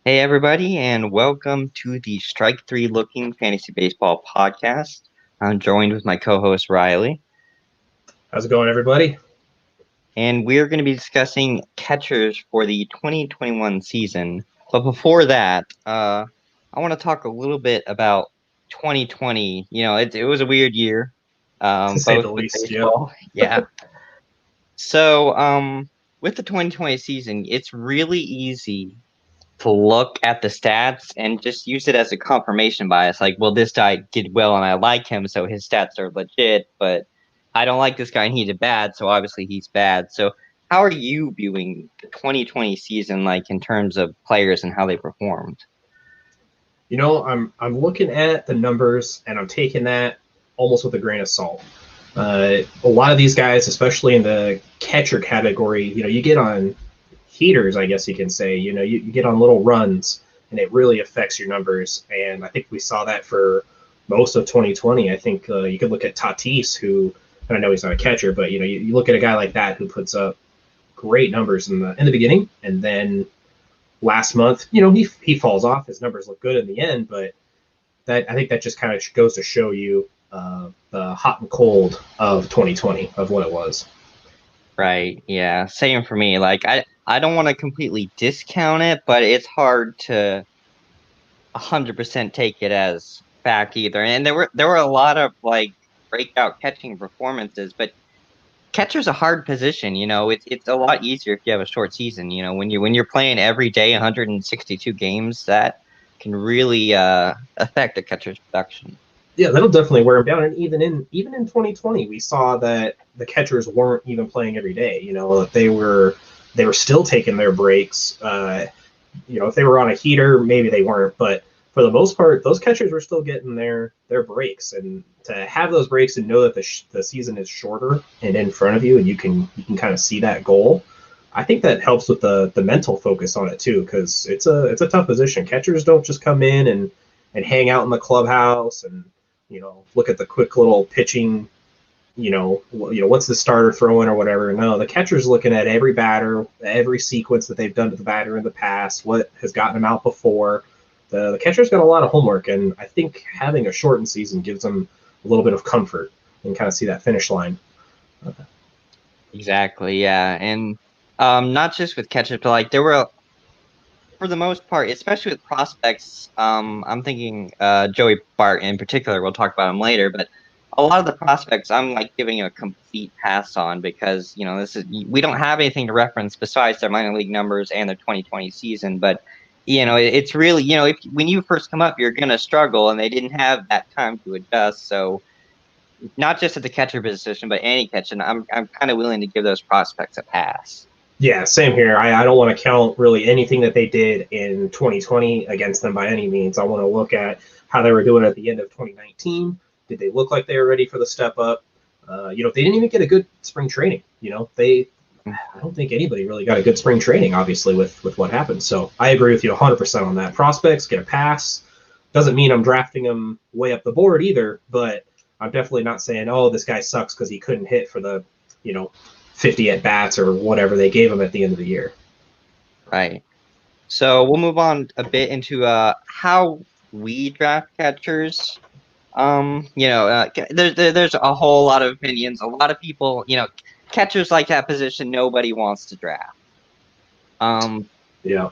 Hey, everybody, and welcome to the Strike Three Looking Fantasy Baseball podcast. I'm joined with my co host, Riley, How's it going, everybody? and we're going to be discussing catchers for the 2021 season. But before that, I want to talk a little bit about 2020. It was a weird year, To say both the with least, yep. baseball. Yeah. So, with the 2020 season, it's really easy to look at the stats and just use it as a confirmation bias. Like, well, this guy did well and I like him, so his stats are legit, but I don't like this guy and he did bad, so obviously he's bad. So how are you viewing the 2020 season, like in terms of players and how they performed? I'm looking at the numbers and I'm taking that almost with a grain of salt. A lot of these guys, especially in the catcher category, you get on heaters, I guess you can say. You get on little runs, and it really affects your numbers. And I think we saw that for most of 2020. I think you could look at Tatis, who, and I know he's not a catcher, but you look at a guy like that who puts up great numbers in the beginning, and then last month, he falls off. His numbers look good in the end, but that I think that just kind of goes to show you the hot and cold of 2020 of what it was. Right. Yeah. Same for me. Like I don't want to completely discount it, but it's hard to 100% take it as fact either. And there were a lot of like breakout catching performances, but catcher's a hard position. It's a lot easier if you have a short season. When you're playing every day, 162 games, that can really affect a catcher's production. Yeah, that'll definitely wear him down. And even in 2020, we saw that the catchers weren't even playing every day. They were still taking their breaks. If they were on a heater, maybe they weren't, but for the most part, those catchers were still getting their breaks. And to have those breaks and know that the season is shorter and in front of you, and you can kind of see that goal. I think that helps with the mental focus on it too, because it's a tough position. Catchers don't just come in and hang out in the clubhouse and look at the quick little pitching. What's the starter throwing or whatever. No, the catcher's looking at every batter, every sequence that they've done to the batter in the past, what has gotten them out before. The catcher's got a lot of homework, and I think having a shortened season gives them a little bit of comfort and kind of see that finish line. Exactly. Yeah, and not just with catchers, but like there were, for the most part, especially with prospects. I'm thinking Joey Bart in particular. We'll talk about him later, but a lot of the prospects I'm like giving a complete pass on because we don't have anything to reference besides their minor league numbers and their 2020 season. But it's really if when you first come up, you're gonna struggle, and they didn't have that time to adjust. So not just at the catcher position, but any catcher, I'm kind of willing to give those prospects a pass. Yeah, same here. I don't want to count really anything that they did in 2020 against them by any means. I want to look at how they were doing at the end of 2019. Did they look like they were ready for the step up? They didn't even get a good spring training. I don't think anybody really got a good spring training, obviously, with what happened. So I agree with you 100% on that. Prospects get a pass. Doesn't mean I'm drafting them way up the board either, but I'm definitely not saying, oh, this guy sucks because he couldn't hit for the, 50 at bats or whatever they gave him at the end of the year. Right. So we'll move on a bit into how we draft catchers. There's a whole lot of opinions. A lot of people, catchers like that position, nobody wants to draft. Yeah.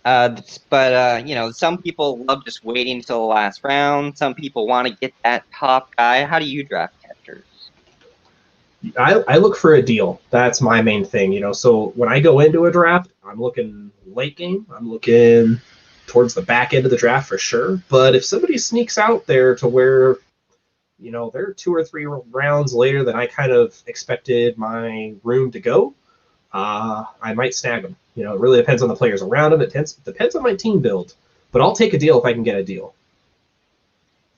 But some people love just waiting until the last round. Some people want to get that top guy. How do you draft catchers? I look for a deal. That's my main thing. So when I go into a draft, I'm looking late game. I'm looking towards the back end of the draft for sure. But if somebody sneaks out there to where, they're 2 or 3 rounds later than I kind of expected my room to go, I might snag them. It really depends on the players around them. It depends on my team build. But I'll take a deal if I can get a deal.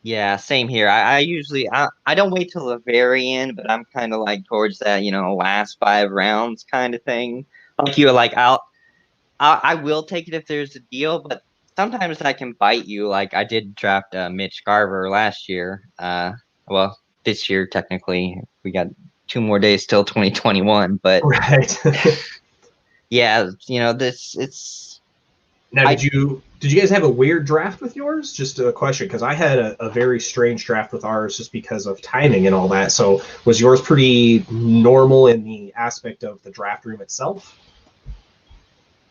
Yeah, same here. I usually I don't wait till the very end, but I'm kind of like towards that, last 5 rounds kind of thing. Like you, like I will take it if there's a deal, but sometimes that can bite you. Like I did draft Mitch Garver last year. Well, this year technically we got 2 more days till 2021, but Right. yeah, this Now, did you guys have a weird draft with yours? Just a question, because I had a very strange draft with ours just because of timing and all that. So was yours pretty normal in the aspect of the draft room itself?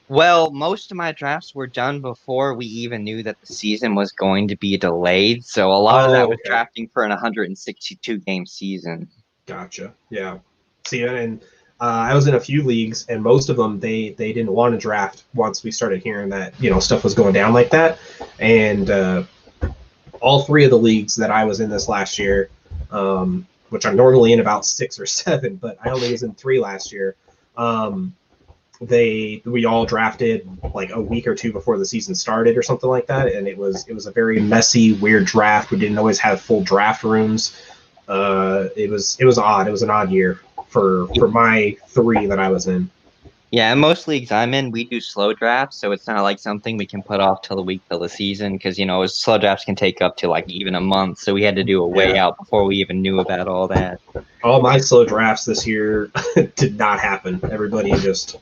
Well, most of my drafts were done before we even knew that the season was going to be delayed. So a lot of that Oh, was okay. drafting for an 162 game season. Gotcha. Yeah. See, and I was in a few leagues, and most of them they didn't want to draft once we started hearing that stuff was going down like that. And all three of the leagues that I was in this last year, which I'm normally in about 6 or 7, but I only was in 3 last year. We all drafted like a week or two before the season started or something like that, and it was a very messy, weird draft. We didn't always have full draft rooms. It was odd. It was an odd year for my 3 that I was in. Yeah, in most leagues I'm in, we do slow drafts, so it's not like something we can put off till the week till the season because slow drafts can take up to like even a month. So we had to do a way out before we even knew about all that. All my slow drafts this year did not happen. Everybody just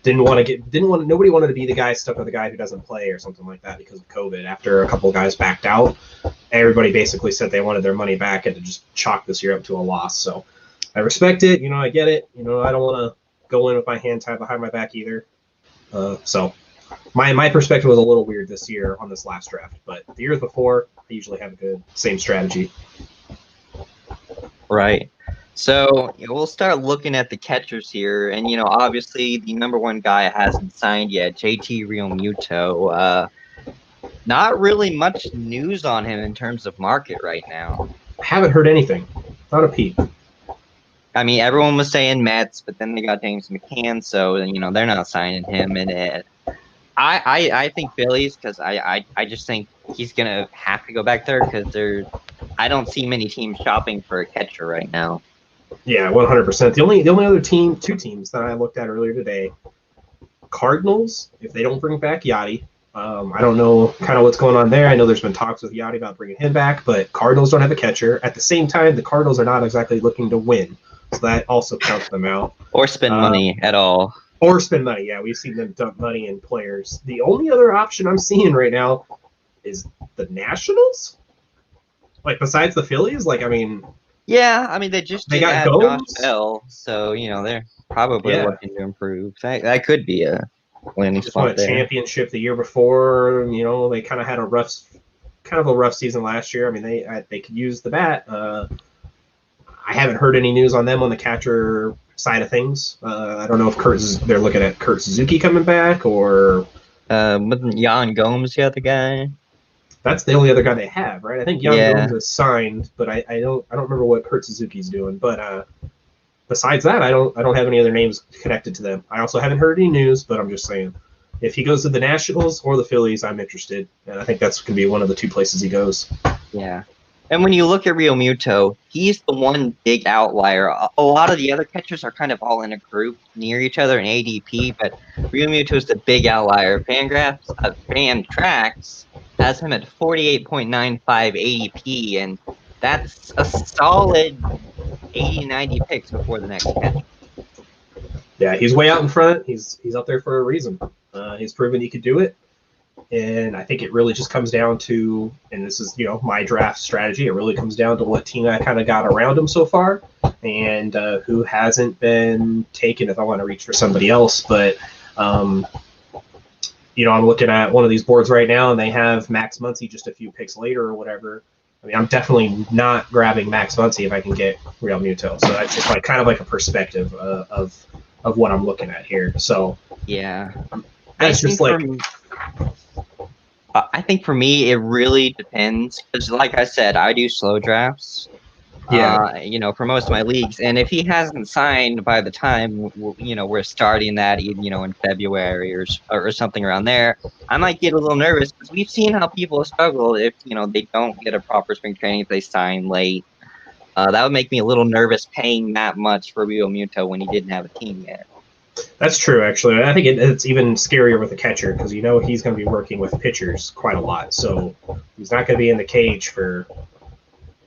nobody wanted to be the guy stuck with a guy who doesn't play or something like that because of COVID. After a couple of guys backed out, everybody basically said they wanted their money back and to just chalk this year up to a loss. So I respect it. I get it. I don't want to go in with my hand tied behind my back either. So my perspective was a little weird this year on this last draft, but the years before, I usually have a good same strategy. Right. So we'll start looking at the catchers here, and obviously the number one guy hasn't signed yet, JT Real Muto. Not really much news on him in terms of market right now. I haven't heard anything. Not a peep. I mean, everyone was saying Mets, but then they got James Mccann, so they're not signing him. And I think Phillies because I just think he's gonna have to go back there because I don't see many teams shopping for a catcher right now. Yeah, 100%. The only other two teams that I looked at earlier today, Cardinals. If they don't bring back Yachty, I don't know kind of what's going on there. I know there's been talks with Yachty about bringing him back, but Cardinals don't have a catcher. At the same time, the Cardinals are not exactly looking to win. So that also counts them out. Or spend money at all. Or spend money, yeah. We've seen them dump money in players. The only other option I'm seeing right now is the Nationals? Like, besides the Phillies? Yeah, I mean, they did got add Gomes? Josh Bell, so, they're probably looking to improve. That could be a landing just spot won a there. championship the year before. They kind of had a rough season last year. I mean, they could use the bat. I haven't heard any news on them on the catcher side of things. I don't know if they're looking at Kurt Suzuki coming back or Wasn't Jan Gomes the other guy? That's the only other guy they have, right? I think Jan Gomes is signed, but I don't remember what Kurt Suzuki's doing. But besides that, I don't have any other names connected to them. I also haven't heard any news, but I'm just saying, if he goes to the Nationals or the Phillies, I'm interested, and I think that's going to be one of the 2 places he goes. Yeah. And when you look at Real Muto, he's the one big outlier. A lot of the other catchers are kind of all in a group near each other in ADP, but Real Muto is the big outlier. Fantrax has him at 48.95 ADP, and that's a solid 80-90 picks before the next catcher. Yeah, he's way out in front. He's up there for a reason. He's proven he could do it. And I think it really just comes down to, and this is, my draft strategy, it really comes down to what team I kind of got around him so far and who hasn't been taken if I want to reach for somebody else. But, I'm looking at one of these boards right now and they have Max Muncy just a few picks later or whatever. I mean, I'm definitely not grabbing Max Muncy if I can get Real Muto. So that's just kind of like a perspective of what I'm looking at here. So yeah, that's just like... I think for me, it really depends. Because like I said, I do slow drafts. Yeah. For most of my leagues. And if he hasn't signed by the time, we're starting that, in February or something around there, I might get a little nervous because we've seen how people struggle if, they don't get a proper spring training if they sign late. That would make me a little nervous paying that much for Real Muto when he didn't have a team yet. That's true, actually. I think it's even scarier with a catcher because he's going to be working with pitchers quite a lot. So he's not going to be in the cage for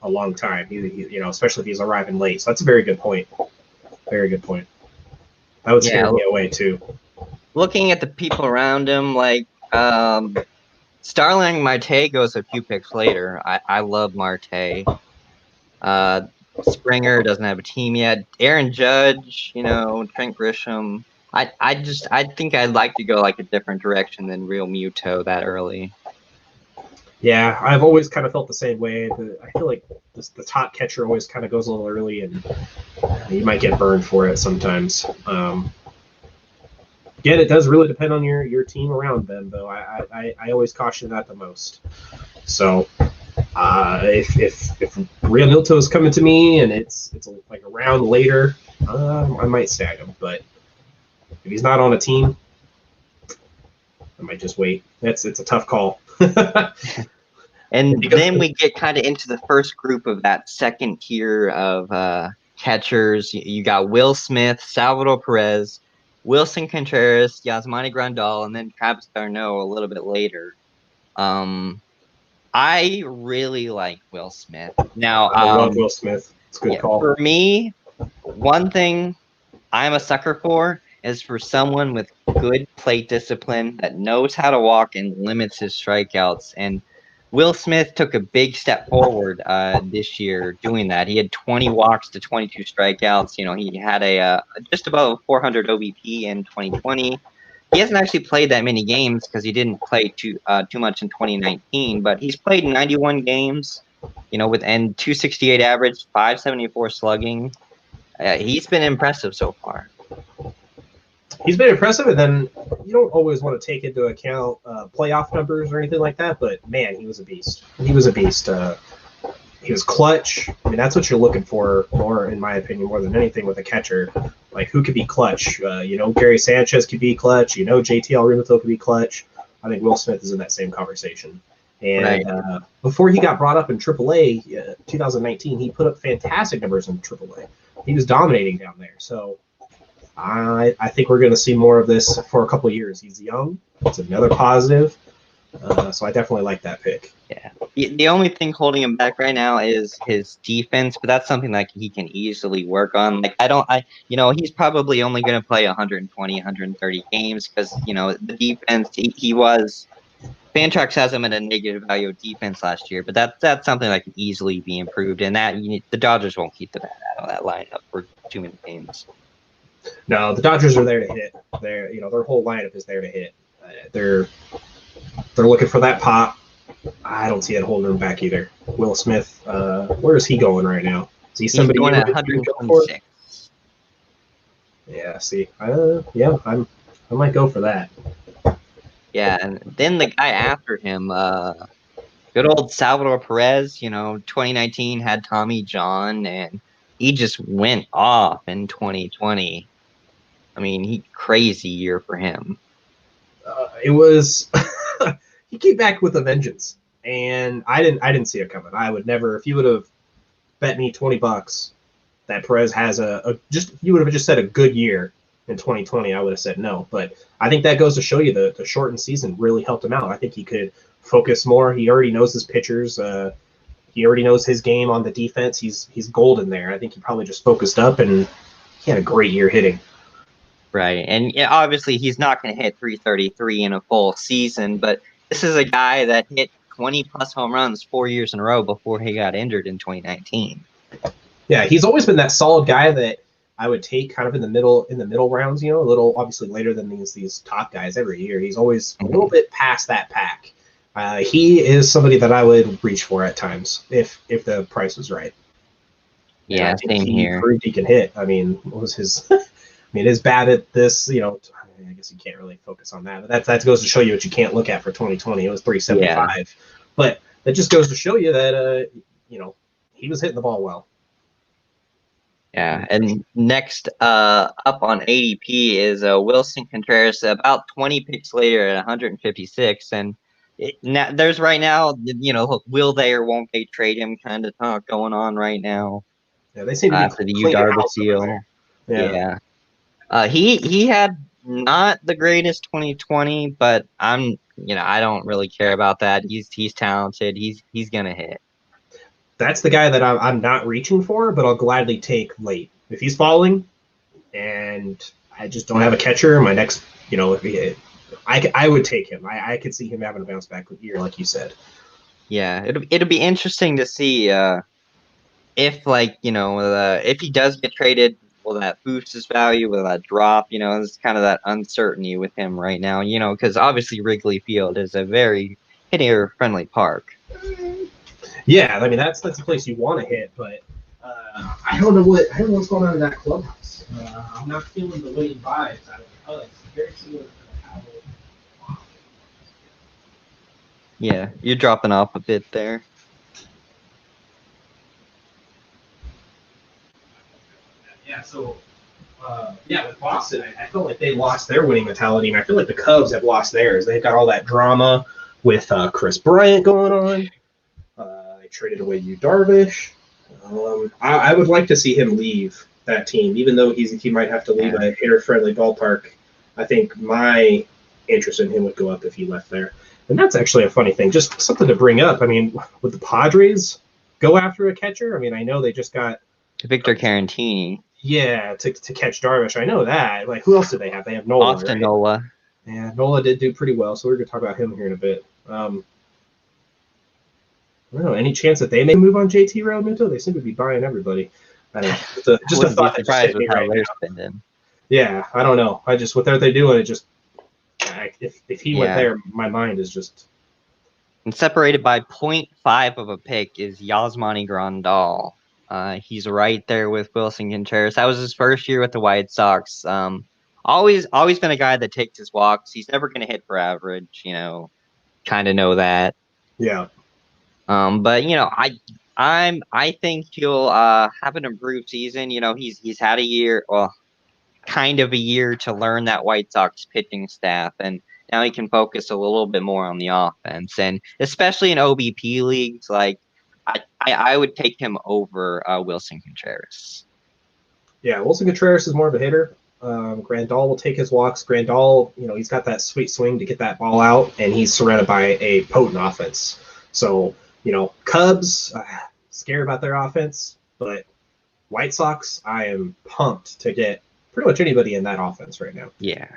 a long time, especially if he's arriving late. So that's a very good point. Very good point. That would scare me away, too. Looking at the people around him, like Starling Marte goes a few picks later. I love Marte. Springer doesn't have a team yet. Aaron Judge, Trent Grisham. I think I'd like to go like a different direction than Real Muto that early. Yeah, I've always kind of felt the same way. I feel like the top catcher always kind of goes a little early, and you might get burned for it sometimes. Again, it does really depend on your team around them, though. I always caution that the most. So if Real Muto is coming to me and it's like a round later, I might stag him. But if he's not on a team, I might just wait. It's a tough call. And then we get kind of into the first group of that second tier of catchers. You got Will Smith, Salvador Perez, Wilson Contreras, Yasmani Grandal, and then Travis d'Arnaud a little bit later. I really like Will Smith. Now, I love Will Smith. It's a good call. For me, one thing I'm a sucker for is for someone with good plate discipline that knows how to walk and limits his strikeouts. And Will Smith took a big step forward this year doing that. He had 20 walks to 22 strikeouts. He had a just above 400 OBP in 2020. He hasn't actually played that many games because he didn't play too much in 2019. But he's played 91 games, with 268 average, 574 slugging. He's been impressive so far. He's been impressive, and then you don't always want to take into account playoff numbers or anything like that, but man, he was a beast. He was a beast. He was clutch. I mean, that's what you're looking for more, in my opinion, more than anything with a catcher. Like, who could be clutch? Gary Sanchez could be clutch. JT Realmuto could be clutch. I think Will Smith is in that same conversation. And right. Before he got brought up in AAA, 2019, he put up fantastic numbers in AAA. He was dominating down there. So I think we're going to see more of this for a couple of years. He's young. It's another positive. So I definitely like that pick. Yeah. The only thing holding him back right now is his defense, but that's something that he can easily work on. Like he's probably only going to play 120, 130 games because, the defense, he was Fantrax has him at a negative value of defense last year, but that's something that can easily be improved, and that the Dodgers won't keep the bat out of that lineup for too many games. No, the Dodgers are there to hit. Their whole lineup is there to hit. They're looking for that pop. I don't see it holding him back either. Will Smith, where is he going right now? Is he somebody going at 126? Yeah, see, I might go for that. Yeah, and then the guy after him, good old Salvador Perez, 2019 had Tommy John, and he just went off in 2020. I mean, crazy year for him. It was he came back with a vengeance, and I didn't see it coming. I would never, if you would have bet me $20 that Perez has you would have just said a good year in 2020, I would have said no. But I think that goes to show you the shortened season really helped him out. I think he could focus more. He already knows his pitchers. He already knows his game on the defense. He's golden there. I think he probably just focused up, and he had a great year hitting. Right, and obviously he's not going to hit 333 in a full season, but this is a guy that hit 20-plus home runs 4 years in a row before he got injured in 2019. Yeah, he's always been that solid guy that I would take kind of in the middle rounds, a little obviously later than these top guys every year. He's always a little bit past that pack. He is somebody that I would reach for at times if the price was right. Yeah, same here. He proved he can hit. I mean, what was his? I mean, his bat at this, I guess you can't really focus on that. But that goes to show you what you can't look at for 2020. It was 375. Yeah. But that just goes to show you that, he was hitting the ball well. Yeah, and next up on ADP is Wilson Contreras, about 20 picks later at 156. And there's right now, will they or won't they trade him kind of talk going on right now. Yeah, they seem to be after the Darvish deal. Yeah. He had not the greatest 2020, but I don't really care about that. He's talented. He's gonna hit. That's the guy that I'm not reaching for, but I'll gladly take late if he's falling, and I just don't have a catcher. My next, I would take him. I could see him having a bounce back year, like you said. Yeah, it'll be interesting to see if if he does get traded, will that boost his value? Will that drop? It's kind of that uncertainty with him right now. Because obviously Wrigley Field is a very hitter-friendly park. Yeah, I mean that's a place you want to hit, but I don't know what's going on in that clubhouse. I'm not feeling the winning vibes out of the Cubs. Very similar to how. Yeah, you're dropping off a bit there. Yeah, so with Boston, I felt like they lost their winning mentality, and I feel like the Cubs have lost theirs. They've got all that drama with Chris Bryant going on. They traded away Yu Darvish. I would like to see him leave that team, even though he might have to leave a hitter-friendly ballpark. I think my interest in him would go up if he left there. And that's actually a funny thing, just something to bring up. I mean, would the Padres go after a catcher? I mean, I know they just got Victor Carantini. Yeah, to catch Darvish. I know that. Like, who else do they have? They have Nola, Austin right? Nola. Yeah, Nola did do pretty well, so we're going to talk about him here in a bit. I don't know. Any chance that they may move on JT Real Muto? They seem to be buying everybody. I don't know. Just a thought that just hit me right now. Spending. Yeah, I don't know. With what they're doing, it just if he went there, my mind is just. And separated by 0.5 of a pick is Yasmani Grandal. He's right there with Wilson Contreras. That was his first year with the White Sox. Always been a guy that takes his walks. He's never going to hit for average. Kind of know that. Yeah. But I think he'll have an improved season. He's had a year, kind of a year to learn that White Sox pitching staff, and now he can focus a little bit more on the offense, and especially in OBP leagues, like I would take him over Wilson Contreras. Yeah, Wilson Contreras is more of a hitter. Grandal will take his walks. Grandal, he's got that sweet swing to get that ball out, and he's surrounded by a potent offense. So, Cubs, scared about their offense, but White Sox, I am pumped to get pretty much anybody in that offense right now. Yeah.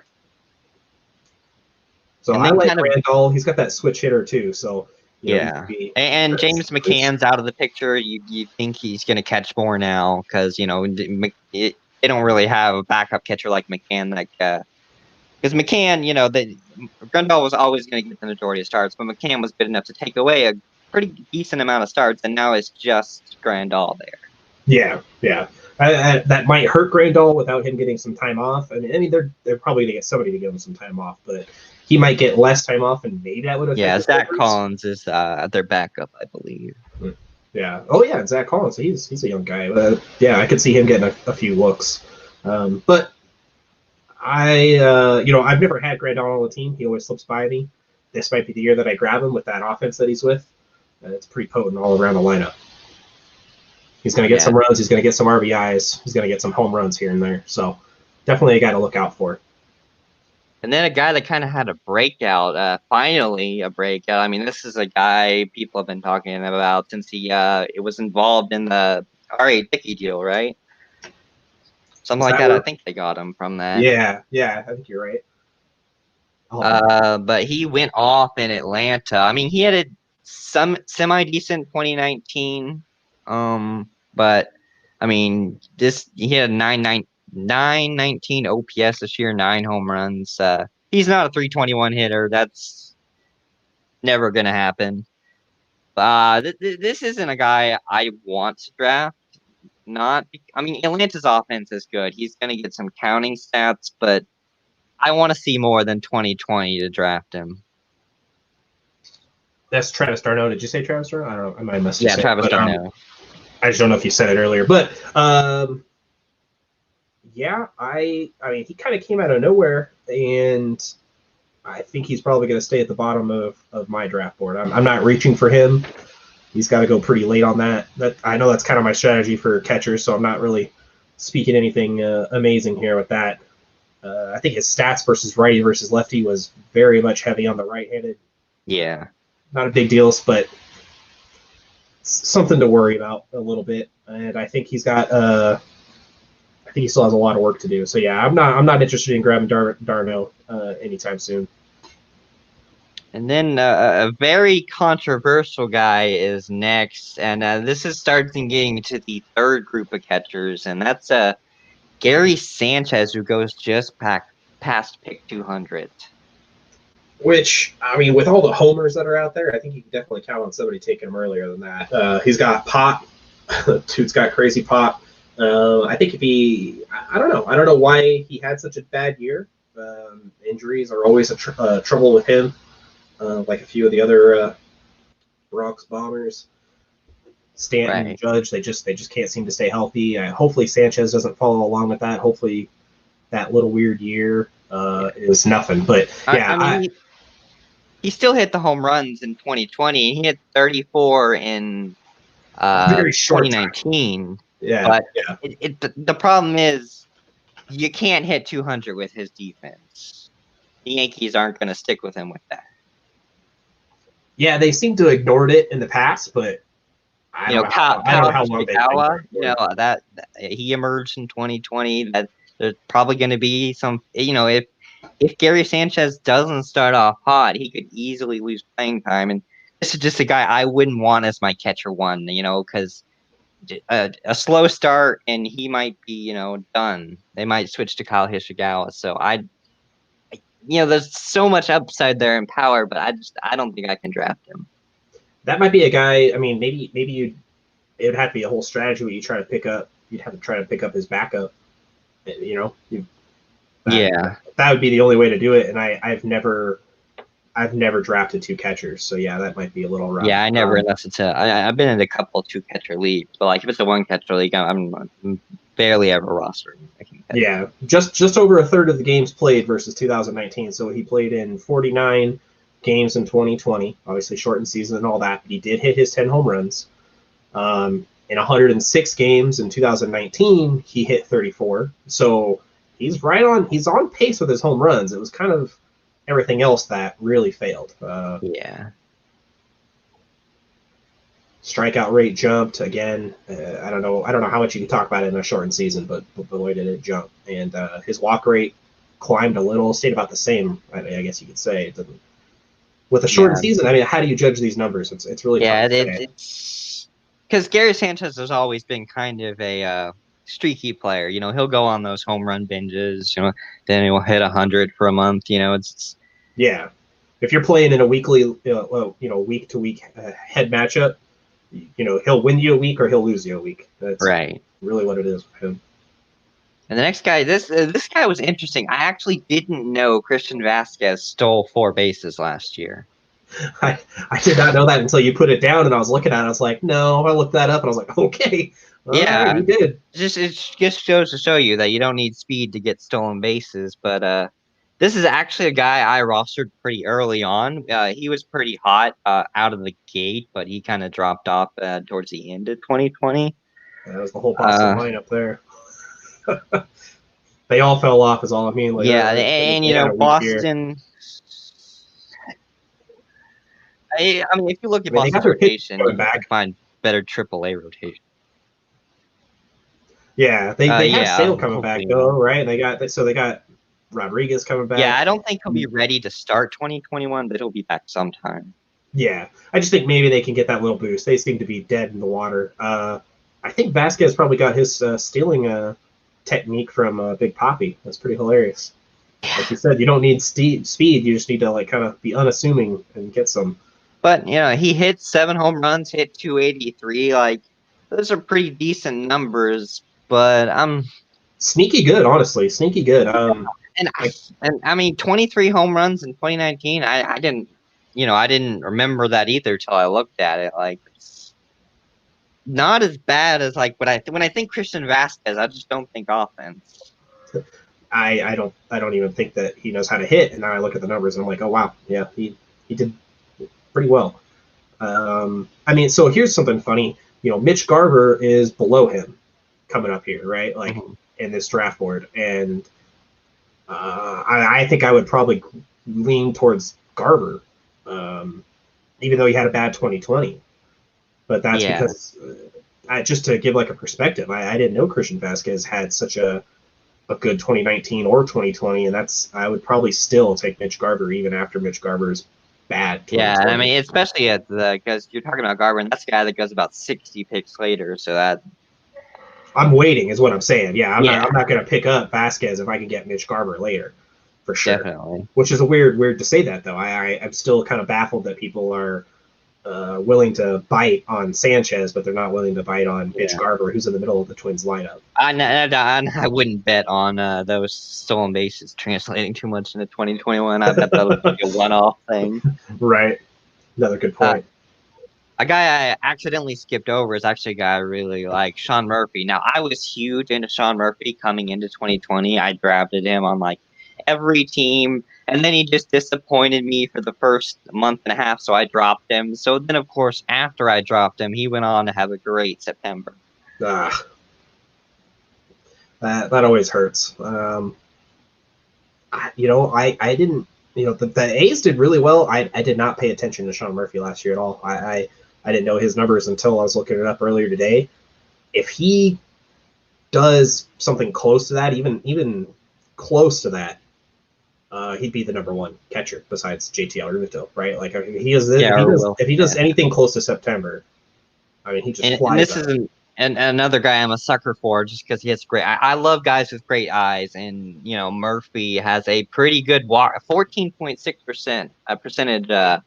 So I like Grandal. He's got that switch hitter too. So and James McCann's out of the picture. You think he's going to catch more now because they don't really have a backup catcher like McCann. Because McCann, Grandal was always going to get the majority of starts, but McCann was good enough to take away a pretty decent amount of starts, and now it's just Grandal there. Yeah. That might hurt Grandal without him getting some time off. I mean, they're probably going to get somebody to give him some time off, but he might get less time off, and maybe that would affect. Yeah, Zach Collins is their backup, I believe. Yeah. Oh yeah, Zach Collins. He's a young guy. I could see him getting a few looks. But I've never had Grandal on the team. He always slips by me. This might be the year that I grab him with that offense that he's with. It's pretty potent all around the lineup. He's going to get some runs. He's going to get some RBIs. He's going to get some home runs here and there. So definitely a guy to look out for. And then a guy that kind of had a breakout, finally a breakout. I mean, this is a guy people have been talking about since he was involved in the R.A. Dickey deal, right? Something like that. I think they got him from that. Yeah, I think you're right. But he went off in Atlanta. I mean, he had some semi-decent 2019. But I mean, he had a 919 OPS this year, 9 home runs. He's not a 321 hitter. That's never going to happen. This isn't a guy I want to draft. Atlanta's offense is good. He's going to get some counting stats, but I want to see more than 2020 to draft him. That's Travis d'Arnaud. Did you say Travis d'Arnaud? I don't know. I might have messed up. Yeah, Travis d'Arnaud. I just don't know if you said it earlier, but I mean, he kind of came out of nowhere, and I think he's probably going to stay at the bottom of my draft board. I'm not reaching for him. He's got to go pretty late on that. I know that's kind of my strategy for catchers, so I'm not really speaking anything amazing here with that. I think his stats versus righty versus lefty was very much heavy on the right-handed. Yeah. Not a big deal, but something to worry about a little bit. And I think he's got I think he still has a lot of work to do. So yeah, I'm not interested in grabbing d'Arnaud anytime soon. And then a very controversial guy is next, and this is starting getting to the third group of catchers, and that's Gary Sanchez, who goes just past pick 200. Which, I mean, with all the homers that are out there, I think you can definitely count on somebody taking him earlier than that. He's got pop. Dude's got crazy pop. I think if he, I don't know. I don't know why he had such a bad year. Injuries are always trouble with him, like a few of the other Bronx Bombers. Stanton, Right. Judge, they just can't seem to stay healthy. Hopefully Sanchez doesn't follow along with that. Hopefully that little weird year is nothing. But yeah, I mean, he still hit the home runs in 2020. He hit 34 in very short 2019. time. Yeah, but yeah. The problem is you can't hit 200 with his defense. The Yankees aren't going to stick with him with that. Yeah, they seem to have ignored it in the past, but I don't know how long they've ignored it. That he emerged in 2020. That there's probably going to be some, if Gary Sanchez doesn't start off hot, he could easily lose playing time. And this is just a guy I wouldn't want as my catcher one, because a slow start and he might be, done. They might switch to Kyle Hishigawa. So there's so much upside there in power, but I don't think I can draft him. That might be a guy. I mean, maybe it would have to be a whole strategy where you try to pick up. You'd have to try to pick up his backup. That would be the only way to do it. And I've never drafted two catchers, so yeah, that might be a little rough. Yeah, I never, unless it's I've been in a couple of 2-catcher leagues, but like if it's a 1-catcher league, I'm barely ever rostering. Yeah, just over a third of the games played versus 2019. So he played in 49 games in 2020, obviously shortened season and all that, but he did hit his 10 home runs. In 106 games in 2019, he hit 34. So he's on pace with his home runs. It was kind of everything else that really failed. Strikeout rate jumped again. I don't know how much you can talk about it in a shortened season, but boy did it jump. And his walk rate climbed a little, stayed about the same. I guess you could say it didn't. With a shortened season, I mean, how do you judge these numbers? It's really tough to say. It's because Gary Sanchez has always been kind of a streaky player. He'll go on those home run binges. Then he'll hit 100 for a month. It's if you're playing in a weekly, week to week head matchup, he'll win you a week or he'll lose you a week. That's really what it is with him. And the next guy, this guy was interesting. I actually didn't know Christian Vázquez stole 4 bases last year. I did not know that until you put it down, and I was looking at it. I was like, no. I looked that up, and I was like, okay. Yeah, he did. It just goes to show you that you don't need speed to get stolen bases. But this is actually a guy I rostered pretty early on. He was pretty hot out of the gate, but he kind of dropped off towards the end of 2020. That was the whole Boston lineup there. They all fell off, is all I mean. Boston. I mean, if you look at Boston's rotation, you can find better AAA rotation. Yeah, they have Sale coming back though, right? They got Rodriguez coming back. Yeah, I don't think he'll be ready to start 2021, but he'll be back sometime. Yeah, I just think maybe they can get that little boost. They seem to be dead in the water. I think Vázquez probably got his stealing technique from Big Papi. That's pretty hilarious. Like you said, you don't need speed. You just need to kind of be unassuming and get some. But he hit 7 home runs, hit 283. Those are pretty decent numbers. But I'm sneaky good, honestly. Sneaky good. And I mean, 23 home runs in 2019. I didn't remember that either till I looked at it. It's not as bad as when I think Christian Vázquez, I just don't think offense. I don't even think that he knows how to hit. And now I look at the numbers and I'm like, oh wow, yeah, he did pretty well. I mean, so here's something funny. Mitch Garver is below him coming up here, right? In this draft board, and I think I would probably lean towards Garver, even though he had a bad 2020. But that's because just to give a perspective, I didn't know Christian Vázquez had such a good 2019 or 2020, and I would probably still take Mitch Garver even after Mitch Garver's bad Yeah, I 2020. mean, especially at because you're talking about Garver, and that's the guy that goes about 60 picks later. So that, I'm waiting, is what I'm saying. Yeah, yeah, I'm not going to pick up Vasquez if I can get Mitch Garver later, for sure. definitely. Which is a weird to say that though. I'm still kind of baffled that people are willing to bite on Sanchez, but they're not willing to bite on Mitch Yeah, Garver, who's in the middle of the Twins lineup. I wouldn't bet on those stolen bases translating too much into 2021. I bet that'll be a one-off thing. Right. Another good Uh, point. a guy I accidentally skipped over is actually a guy I really like, Sean Murphy. Now, I was huge into Sean Murphy coming into 2020. I drafted him on like every team, and then he just disappointed me for the first month and a half, so I dropped him. So then, of course, after I dropped him, he went on to have a great September. Ah, that always hurts. I didn't. The A's did really well. I did not pay attention to Sean Murphy last year at all. I didn't know his numbers until I was looking it up earlier today. If he does something close to that, even close to that, he'd be the number one catcher besides JT Real Muto, right? Like if he is, Yeah, or will. if he does anything close to September, I mean, he just And flies this up. is another guy I'm a sucker for just because he has great. I love guys with great eyes, and Murphy has a pretty good walk, 14.6% percentage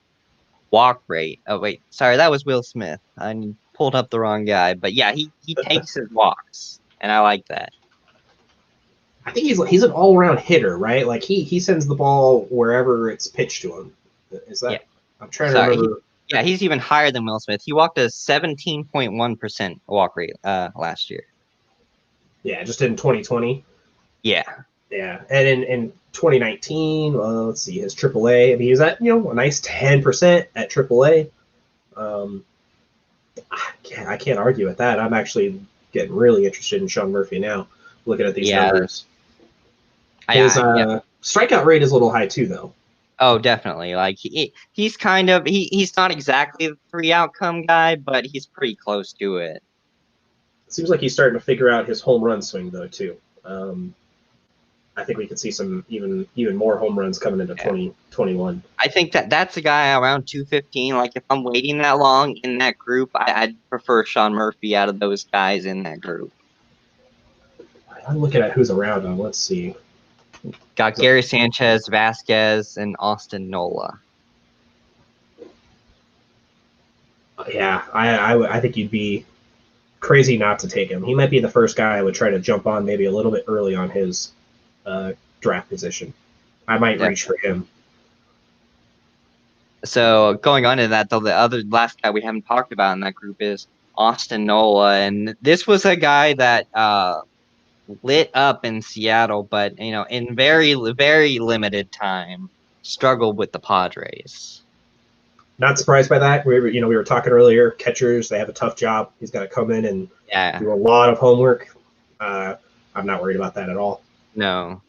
walk rate. Oh wait, sorry, that was Will Smith. I pulled up the wrong guy, but yeah, he takes his walks, and I like that. I think he's an all around hitter, right? Like he sends the ball wherever it's pitched to him. Is Yeah, that? I'm trying to sorry. remember. Yeah, he's even higher than Will Smith. He walked a 17.1% walk rate last year. Yeah, just in 2020. Yeah. Yeah, and in 2019, let's see, his AAA. I mean, he's at a nice 10% at AAA. Um, I can't argue with that. I'm actually getting really interested in Sean Murphy now, looking at these Yeah. numbers. His Yeah. strikeout rate is a little high too, though. Oh, definitely. Like he's kind of he's not exactly the 3 outcome guy, but he's pretty close to it. It seems like he's starting to figure out his home run swing though too. I think we could see some even more home runs coming into 2021. I think that's a guy around 215. Like if I'm waiting that long in that group, I'd prefer Sean Murphy out of those guys in that group. I'm looking at who's around him. Let's see. Got Gary Sanchez, Vasquez, and Austin Nola. Yeah, I think you'd be crazy not to take him. He might be the first guy I would try to jump on maybe a little bit early on his draft position. I might reach for him. So going on to that, though, the other last guy we haven't talked about in that group is Austin Nola, and this was a guy that lit up in Seattle, but in very limited time, struggled with the Padres. Not surprised by that. We were talking earlier. Catchers, they have a tough job. He's got to come in and do a lot of homework. I'm not worried about that at all. No.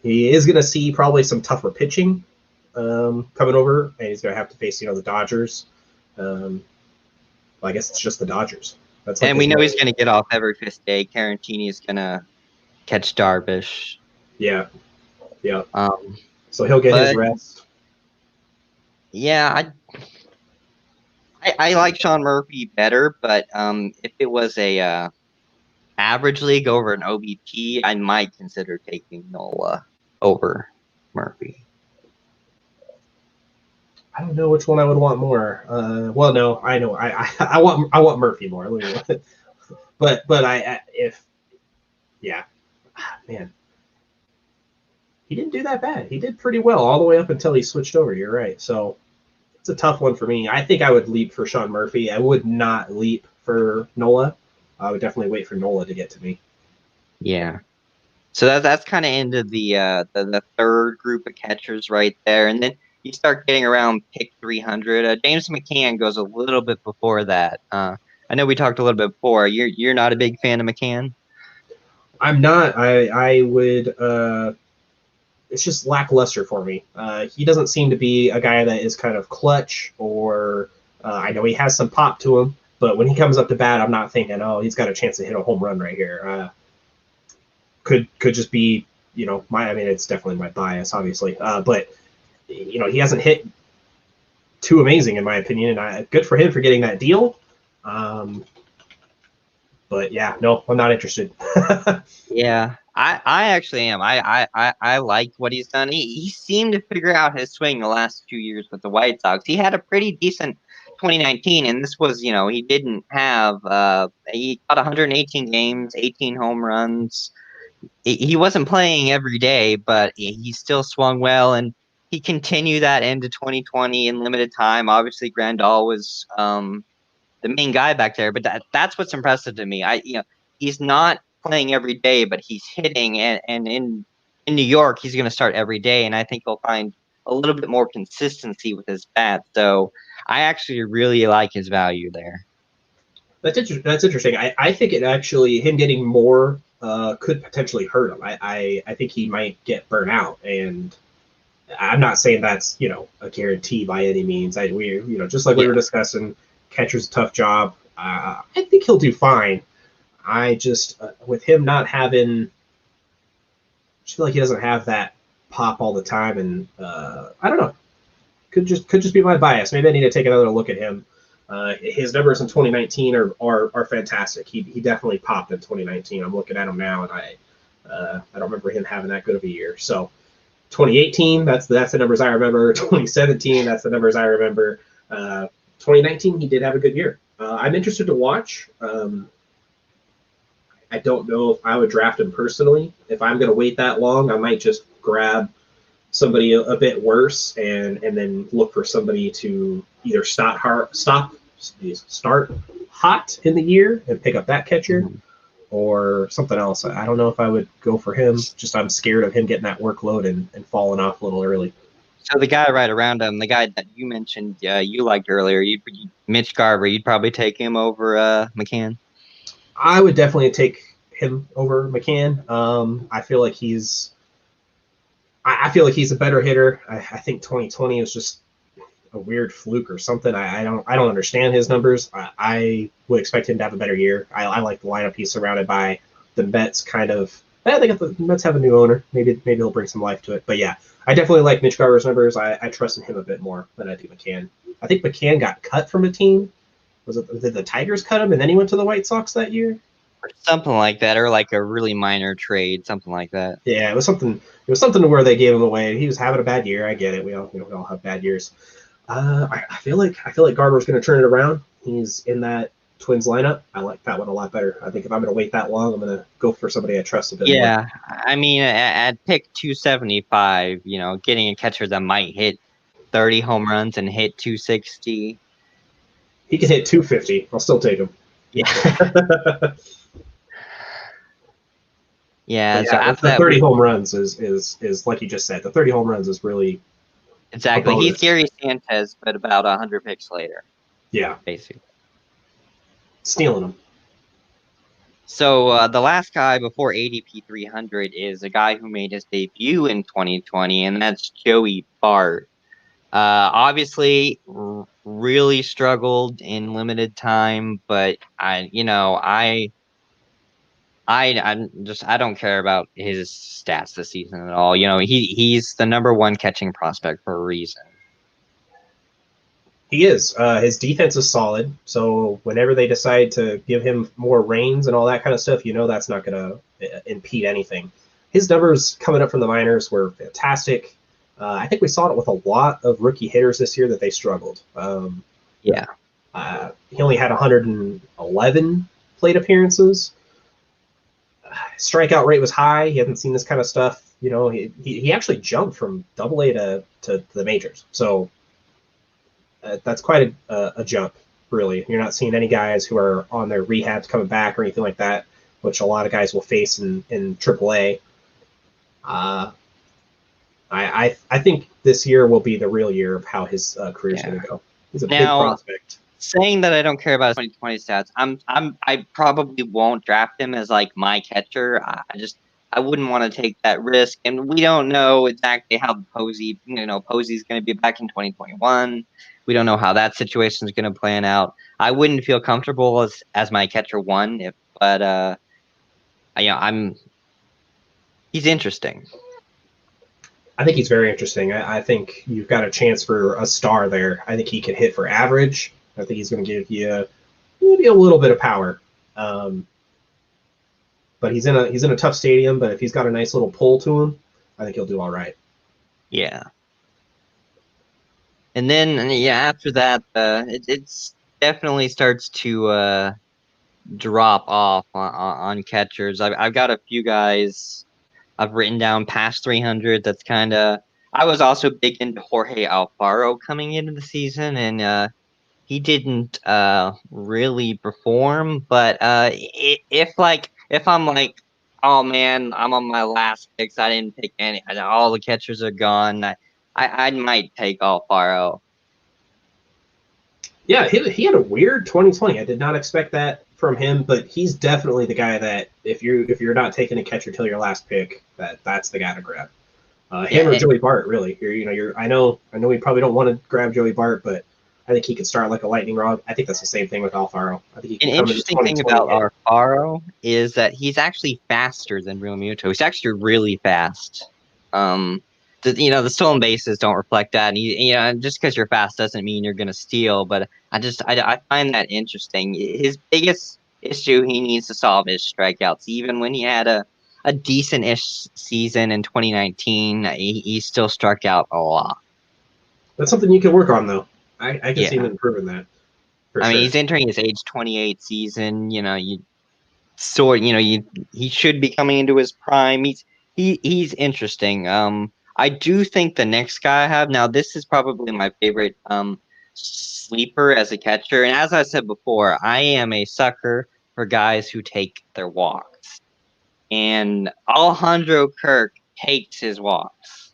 He is going to see probably some tougher pitching coming over, and he's going to have to face the Dodgers. Well, I guess it's just the Dodgers. That's like, and we know he's going to get off every 5th day. Carantini is going to catch Darvish. Yeah. So he'll get his rest. Yeah, I like Sean Murphy better, but if it was a average league over an OBP, I might consider taking Nola over Murphy. I don't know which one I would want more. Well, no, I know. I want Murphy more. But man, he didn't do that bad. He did pretty well all the way up until he switched over. You're right. So it's a tough one for me. I think I would leap for Sean Murphy. I would not leap for Nola. I would definitely wait for Nola to get to me. Yeah. So that's kind of into the third group of catchers right there, and then you start getting around pick 300. James Mccann goes a little bit before that. I know we talked a little bit before. You're not a big fan of McCann? I'm not. I would. It's just lackluster for me. He doesn't seem to be a guy that is kind of clutch, or I know he has some pop to him, but when he comes up to bat, I'm not thinking, oh, he's got a chance to hit a home run right here. Could just be, I mean, it's definitely my bias, obviously, but he hasn't hit too amazing in my opinion, and good for him for getting that deal. But yeah, no, I'm not interested. Yeah, I actually am. I like what he's done. He seemed to figure out his swing the last 2 years with the White Sox. He had a pretty decent 2019, and this was, he didn't have he got 118 games, 18 home runs. He wasn't playing every day, but he still swung well, and he continued that into 2020 in limited time. Obviously, Grandal was the main guy back there. But that's what's impressive to me. He's not playing every day, but he's hitting, and in New York, he's going to start every day, and I think he'll find a little bit more consistency with his bat. So I actually really like his value there. That's interesting. I think it actually him getting more could potentially hurt him. I think he might get burnt out, and I'm not saying that's a guarantee by any means. Just like we were discussing, catcher's a tough job. I think he'll do fine. I just with him not having, I just feel like he doesn't have that pop all the time, and I don't know. Could just be my bias. Maybe I need to take another look at him. His numbers in 2019 are fantastic. He definitely popped in 2019. I'm looking at him now, and I don't remember him having that good of a year. So 2018, that's the numbers I remember. 2017, that's the numbers I remember. 2019, he did have a good year. I'm interested to watch. I don't know if I would draft him personally. If I'm going to wait that long, I might just grab somebody a bit worse and then look for somebody to either start hot in the year and pick up that catcher, or something else. I don't know if I would go for him. Just I'm scared of him getting that workload and falling off a little early. So the guy right around him, the guy that you mentioned, you liked earlier, Mitch Garver, you'd probably take him over Mccann. I would definitely take him over Mccann. I feel like he's a better hitter. I think 2020 was just a weird fluke or something. I don't understand his numbers. I would expect him to have a better year. I like the lineup he's surrounded by. The Mets kind of. The Mets have a new owner. Maybe he'll bring some life to it. But yeah, I definitely like Mitch Garver's numbers. I trust in him a bit more than I do Mccann. I think Mccann got cut from a team. Did the Tigers cut him and then he went to the White Sox that year? Or something like that, or like a really minor trade, something like that. Yeah, it was something to where they gave him away. He was having a bad year. I get it. We all have bad years. I feel like Garver's going to turn it around. He's in that Twins lineup. I like that one a lot better. I think if I'm going to wait that long, I'm going to go for somebody I trust a bit more. Yeah, I mean, at pick 275, getting a catcher that might hit 30 home runs and hit 260. He can hit 250. I'll still take him. Yeah. Yeah, so after the 30 home runs is like you just said. The 30 home runs is really exactly. He's Gary Sanchez, but about 100 picks later. Yeah, basically stealing them. So the last guy before ADP 300 is a guy who made his debut in 2020, and that's Joey Bart. Obviously, really struggled in limited time, but I don't care about his stats this season at all. He's the number one catching prospect for a reason. He is. His defense is solid. So whenever they decide to give him more reins and all that kind of stuff, that's not going to impede anything. His numbers coming up from the minors were fantastic. I think we saw it with a lot of rookie hitters this year that they struggled. Yeah. He only had 111 plate appearances. Strikeout rate was high. He hadn't seen this kind of stuff. He actually jumped from AA to the majors. So that's quite a jump, really. You're not seeing any guys who are on their rehabs coming back or anything like that, which a lot of guys will face in AAA. I think this year will be the real year of how his career is going to go. He's a big prospect. Saying that I don't care about his 2020 stats, I probably won't draft him as like my catcher. I wouldn't want to take that risk, and we don't know exactly how Posey's going to be back in 2021. We don't know how that situation is going to plan out. I wouldn't feel comfortable as my catcher one, he's interesting. I think he's very interesting. I think you've got a chance for a star there. I think he could hit for average. I think he's going to give you maybe a little bit of power. But he's in a tough stadium. But if he's got a nice little pull to him, I think he'll do all right. Yeah. And then after that, it's definitely starts to drop off on catchers. I've got a few guys I've written down past 300. That's kind of. I was also big into Jorge Alfaro coming into the season, and he didn't really perform. But if I'm like, oh man, I'm on my last picks, I didn't pick any. All the catchers are gone. I might take Alfaro. Yeah, he had a weird 2020. I did not expect that from him, but he's definitely the guy that if you're not taking a catcher till your last pick, that's the guy to grab. Him or Joey Bart, really. I know we probably don't want to grab Joey Bart, but I think he could start like a lightning rod. I think that's the same thing with Alfaro. I think he can An come interesting thing about Alfaro is that he's actually faster than Real Muto. He's actually really fast. The stolen bases don't reflect that. And just because you're fast doesn't mean you're going to steal. But I find that interesting. His biggest issue he needs to solve is strikeouts. Even when he had a decent-ish season in 2019, he still struck out a lot. That's something you can work on, though. I can see him improving that. I mean, he's entering his age 28 season. He should be coming into his prime. He's interesting. I do think the next guy I have now, this is probably my favorite sleeper as a catcher. And as I said before, I am a sucker for guys who take their walks. And Alejandro Kirk takes his walks.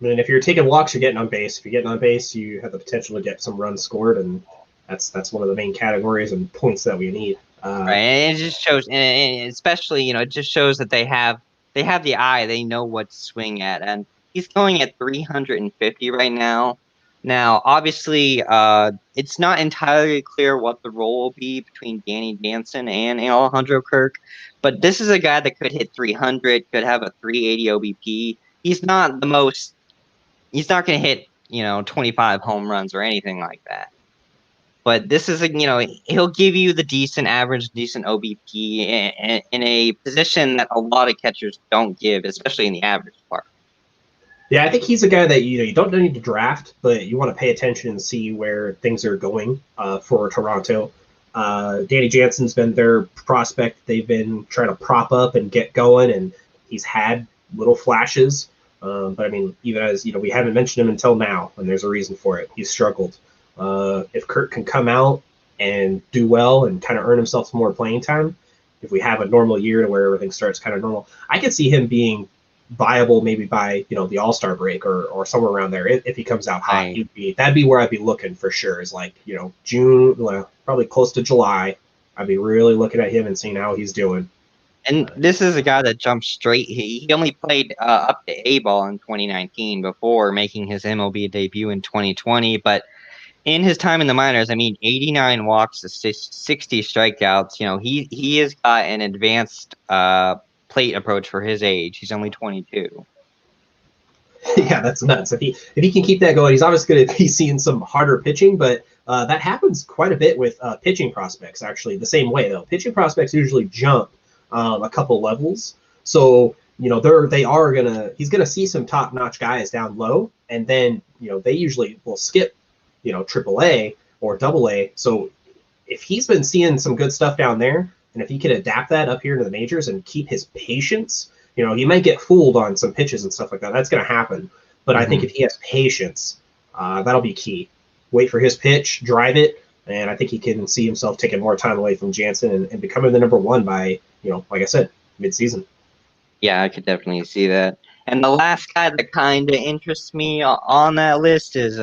I mean, if you're taking walks, you're getting on base. If you're getting on base, you have the potential to get some runs scored, and that's one of the main categories and points that we need. Right, and it just shows, and especially it just shows that they have the eye. They know what to swing at, and he's going at 350 right now. Now, obviously, it's not entirely clear what the role will be between Danny Jansen and Alejandro Kirk, but this is a guy that could hit 300, could have a 380 OBP. He's not going to hit 25 home runs or anything like that. But this is he'll give you the decent average, decent OBP in a position that a lot of catchers don't give, especially in the average part. Yeah, I think he's a guy that you don't need to draft, but you want to pay attention and see where things are going for Toronto. Danny Jansen's been their prospect. They've been trying to prop up and get going, and he's had little flashes. But I mean, even as we haven't mentioned him until now, and there's a reason for it. He's struggled. If Kirk can come out and do well and kind of earn himself some more playing time, if we have a normal year to where everything starts kind of normal, I could see him being viable maybe by the All-Star break or somewhere around there. If he comes out hot, that'd be where I'd be looking for sure. Is like June, probably close to July. I'd be really looking at him and seeing how he's doing. And this is a guy that jumped straight. He only played up to A-ball in 2019 before making his MLB debut in 2020, but in his time in the minors, 89 walks to 60 strikeouts. He has got an advanced plate approach for his age. He's only 22. Yeah, that's nuts. If he can keep that going, he's obviously going to be seeing some harder pitching, but that happens quite a bit with pitching prospects, actually, the same way, though. Pitching prospects usually jump a couple levels. So, he's going to see some top-notch guys down low, and then, they usually will skip AAA or AA. So if he's been seeing some good stuff down there, and if he can adapt that up here to the majors and keep his patience, he might get fooled on some pitches and stuff like that. That's going to happen. But I think if he has patience, that'll be key. Wait for his pitch, drive it, and I think he can see himself taking more time away from Jansen and becoming the number one by, like I said, mid-season. Yeah, I could definitely see that. And the last guy that kind of interests me on that list is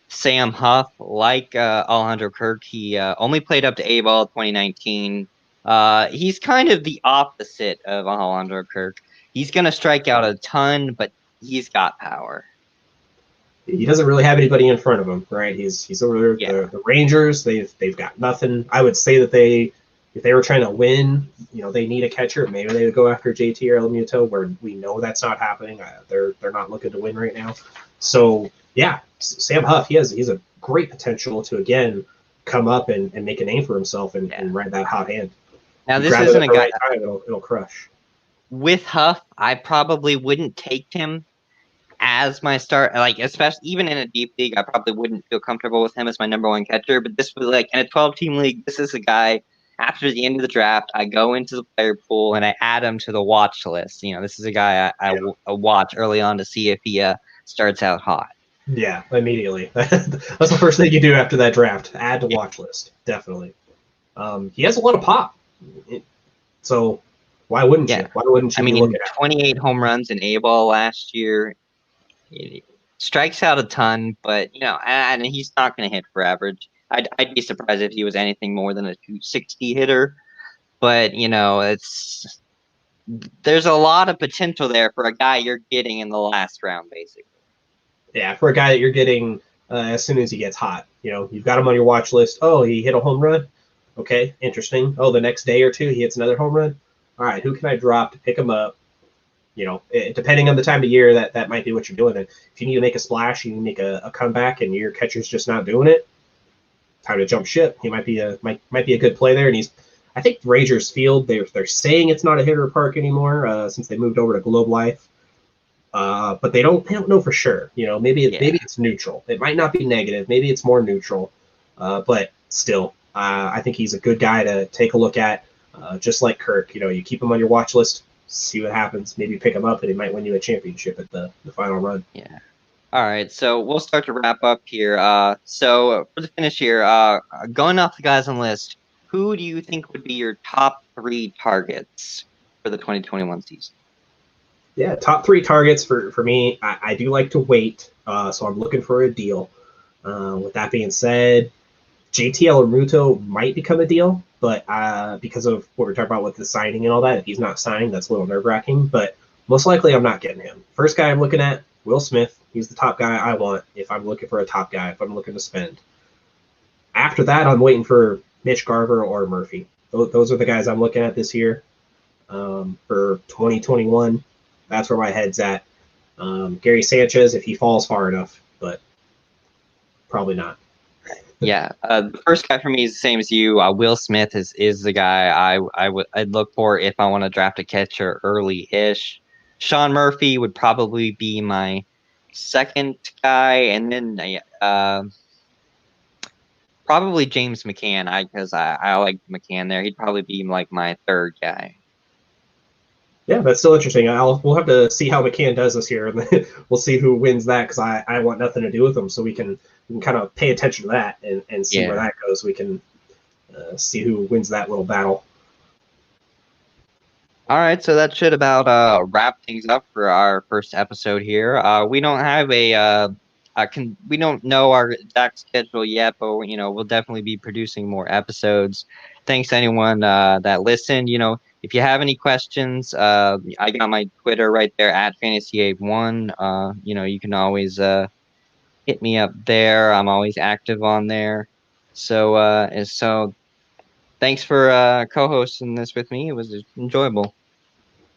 Sam Huff. Like Alejandro Kirk, he only played up to A-ball 2019. He's kind of the opposite of Alejandro Kirk. He's going to strike out a ton, but he's got power. He doesn't really have anybody in front of him, right? He's over there. The Rangers, they've got nothing. I would say that they if they were trying to win, they need a catcher. Maybe they would go after JT or Real Muto, where we know that's not happening. They're not looking to win right now. So yeah, Sam Huff, he's a great potential to again come up and make a name for himself and ride that hot hand. Now You this grab it isn't at a the guy. right time, it'll crush. With Huff, I probably wouldn't take him as my start, like especially even in a deep league, I probably wouldn't feel comfortable with him as my number one catcher. But this was like in a 12-team league, this is a guy after the end of the draft, I go into the player pool and I add him to the watch list. This is a guy I watch early on to see if he starts out hot. Yeah, immediately. That's the first thing you do after that draft. Add to watch list, definitely. He has a lot of pop, so why wouldn't you? Why wouldn't you? I mean, 28 home runs in A-ball last year. He strikes out a ton, but and he's not going to hit for average. I'd be surprised if he was anything more than a 260 hitter. But there's a lot of potential there for a guy you're getting in the last round, basically. Yeah, for a guy that you're getting as soon as he gets hot. You've got him on your watch list. Oh, he hit a home run. Okay, interesting. Oh, the next day or two he hits another home run. All right, who can I drop to pick him up? Depending on the time of year, that might be what you're doing. If you need to make a splash, you need to make a comeback, and your catcher's just not doing it, time to jump ship. He might be a good play there. And I think Rangers Field, they're saying it's not a hitter park anymore since they moved over to Globe Life, but they don't know for sure. Maybe it's neutral. It might not be negative. Maybe it's more neutral, but still, I think he's a good guy to take a look at. Just like Kirk, you keep him on your watch list. See what happens. Maybe pick him up, and he might win you a championship at the final run. Yeah. All right, so we'll start to wrap up here. So for the finish here, going off the guys on the list, who do you think would be your top 3 targets for the 2021 season? Yeah, top 3 targets for me. I do like to wait, so I'm looking for a deal. With that being said, JT or Muto might become a deal, but because of what we're talking about with the signing and all that, if he's not signed, that's a little nerve-wracking. But most likely, I'm not getting him. First guy I'm looking at, Will Smith. He's the top guy I want if I'm looking for a top guy, if I'm looking to spend. After that, I'm waiting for Mitch Garver or Murphy. Those are the guys I'm looking at this year for 2021. That's where my head's at. Gary Sanchez, if he falls far enough, but probably not. Yeah, the first guy for me is the same as you. Will Smith is the guy I'd look for if I want to draft a catcher early-ish. Sean Murphy would probably be my second guy, and then probably James Mccann. Because I like Mccann there. He'd probably be like my third guy. Yeah, that's still interesting. We'll have to see how McCann does this year, and then we'll see who wins that, because I want nothing to do with him, so we can kind of pay attention to that and see where that goes. We can see who wins that little battle. All right, so that should about wrap things up for our first episode here. We don't have we don't know our exact schedule yet, but we'll definitely be producing more episodes. Thanks to anyone that listened. If you have any questions, I got my Twitter right there at Fantasy81. You can always hit me up there. I'm always active on there. So thanks for co-hosting this with me. It was enjoyable.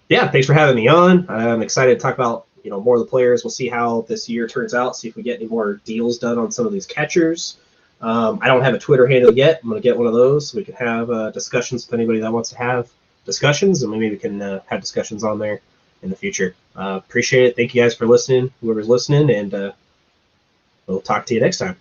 Yeah, thanks for having me on. I'm excited to talk about more of the players. We'll see how this year turns out. See if we get any more deals done on some of these catchers. I don't have a Twitter handle yet. I'm going to get one of those so we can have discussions with anybody that wants to have discussions, and maybe we can have discussions on there in the future. Appreciate it. Thank you guys for listening, whoever's listening, and we'll talk to you next time.